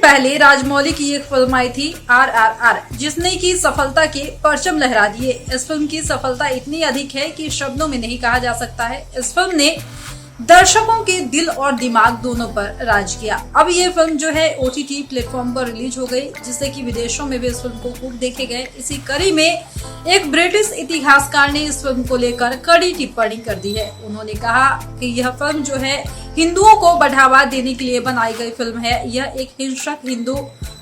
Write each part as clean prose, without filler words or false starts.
पहले राजमौली की एक फिल्म आई थी RRR, जिसने की सफलता के परचम लहरा दिए। इस फिल्म की सफलता इतनी अधिक है कि शब्दों में नहीं कहा जा सकता है। इस फिल्म ने दर्शकों के दिल और दिमाग दोनों पर राज किया। अब ये फिल्म जो है OTT प्लेटफॉर्म पर रिलीज हो गई, जिससे कि विदेशों में भी इस फिल्म को खूब देखे गए। इसी कड़ी में एक ब्रिटिश इतिहासकार ने इस फिल्म को लेकर कड़ी टिप्पणी कर दी है। उन्होंने कहा कि यह फिल्म जो है हिंदुओं को बढ़ावा देने के लिए बनाई गई फिल्म है। यह एक हिंसक हिंदू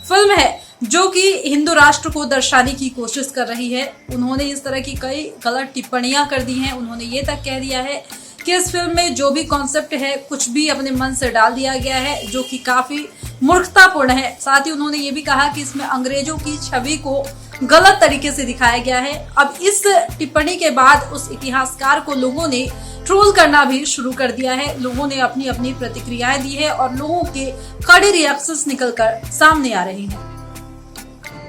फिल्म है जो कि हिंदू राष्ट्र को दर्शाने की कोशिश कर रही है। उन्होंने इस तरह की कई गलत टिप्पणियां कर दी हैं। उन्होंने ये तक कह दिया है कि इस फिल्म में जो भी कॉन्सेप्ट है कुछ भी अपने मन से डाल दिया गया है, जो कि काफी मूर्खतापूर्ण है। साथ ही उन्होंने ये भी कहा कि इसमें अंग्रेजों की छवि को गलत तरीके से दिखाया गया है। अब इस टिप्पणी के बाद उस इतिहासकार को लोगों ने ट्रोल करना भी शुरू कर दिया है। लोगों ने अपनी अपनी प्रतिक्रियाएं दी है और लोगों के कड़े रिएक्शंस निकलकर सामने आ रहे हैं।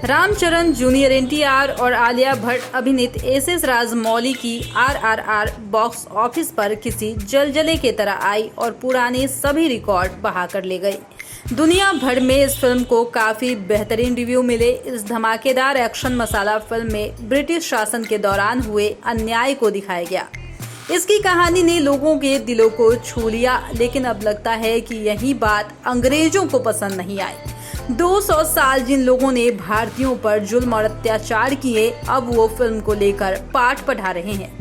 रामचरण जूनियर NTR और आलिया भट्ट अभिनीत SS राजमौली की RRR बॉक्स ऑफिस पर किसी जलजले की तरह आई और पुराने सभी रिकॉर्ड बहा कर ले गई। दुनिया भर में इस फिल्म को काफी बेहतरीन रिव्यू मिले। इस धमाकेदार एक्शन मसाला फिल्म में ब्रिटिश शासन के दौरान हुए अन्याय को दिखाया गया। इसकी कहानी ने लोगों के दिलों को छू लिया, लेकिन अब लगता है कि यही बात अंग्रेजों को पसंद नहीं आई। 200 साल जिन लोगों ने भारतीयों पर जुल्म और अत्याचार किए, अब वो फिल्म को लेकर पाठ पढ़ा रहे हैं।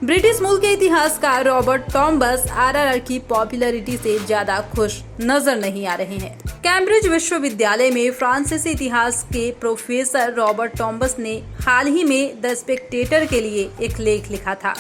ब्रिटिश मूल के इतिहासकार रॉबर्ट टॉम्बस RRR की पॉपुलैरिटी से ज्यादा खुश नजर नहीं आ रहे हैं। कैम्ब्रिज विश्वविद्यालय में फ्रांसीसी इतिहास के प्रोफेसर रॉबर्ट टॉम्बस ने हाल ही में द स्पेक्टेटर के लिए एक लेख लिखा था,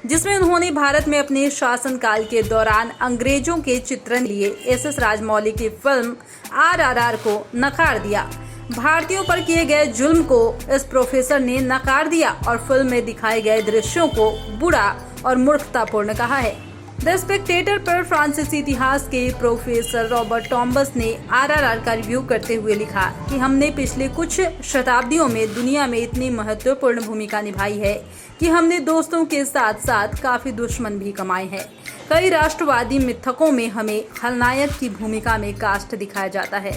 जिसमें उन्होंने भारत में अपने शासनकाल के दौरान अंग्रेजों के चित्रण लिए SS राजमौली की फिल्म RRR को नकार दिया। भारतीयों पर किए गए जुल्म को इस प्रोफेसर ने नकार दिया और फिल्म में दिखाए गए दृश्यों को बुरा और मूर्खतापूर्ण कहा है। द स्पेक्टेटर पर फ्रांसीसी इतिहास के प्रोफेसर रॉबर्ट टॉम्बस ने RRR का रिव्यू करते हुए लिखा कि हमने पिछले कुछ शताब्दियों में दुनिया में इतनी महत्वपूर्ण भूमिका निभाई है कि हमने दोस्तों के साथ साथ काफी दुश्मन भी कमाए हैं। कई राष्ट्रवादी मिथकों में हमें खलनायक की भूमिका में कास्ट दिखाया जाता है।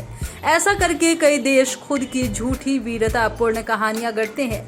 ऐसा करके कई देश खुद की झूठी वीरतापूर्ण कहानियां गढ़ते हैं।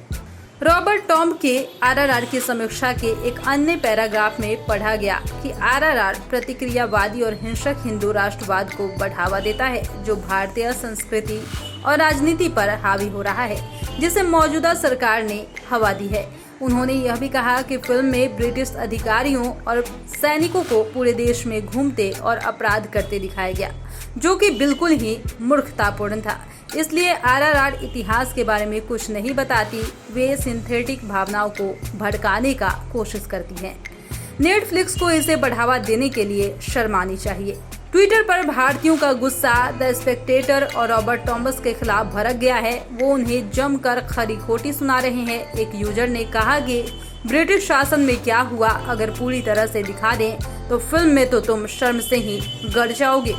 रॉबर्ट टॉम्ब के RRR की समीक्षा के एक अन्य पैराग्राफ में पढ़ा गया कि RRR प्रतिक्रियावादी और हिंसक हिंदू राष्ट्रवाद को बढ़ावा देता है, जो भारतीय संस्कृति और राजनीति पर हावी हो रहा है, जिसे मौजूदा सरकार ने हवा दी है। उन्होंने यह भी कहा कि फिल्म में ब्रिटिश अधिकारियों और सैनिकों को पूरे देश में घूमते और अपराध करते दिखाया गया, जो कि बिल्कुल ही मूर्खतापूर्ण था। इसलिए RRR इतिहास के बारे में कुछ नहीं बताती, वे सिंथेटिक भावनाओं को भड़काने का कोशिश करती हैं। नेटफ्लिक्स को इसे बढ़ावा देने के लिए शर्मानी चाहिए। ट्विटर पर भारतीयों का गुस्सा द स्पेक्टेटर और रॉबर्ट टॉम्बस के खिलाफ भड़क गया है। वो उन्हें जमकर खरी खोटी सुना रहे हैं। एक यूजर ने कहा कि ब्रिटिश शासन में क्या हुआ अगर पूरी तरह से दिखा दें तो फिल्म में तो तुम शर्म से ही गड़ जाओगे।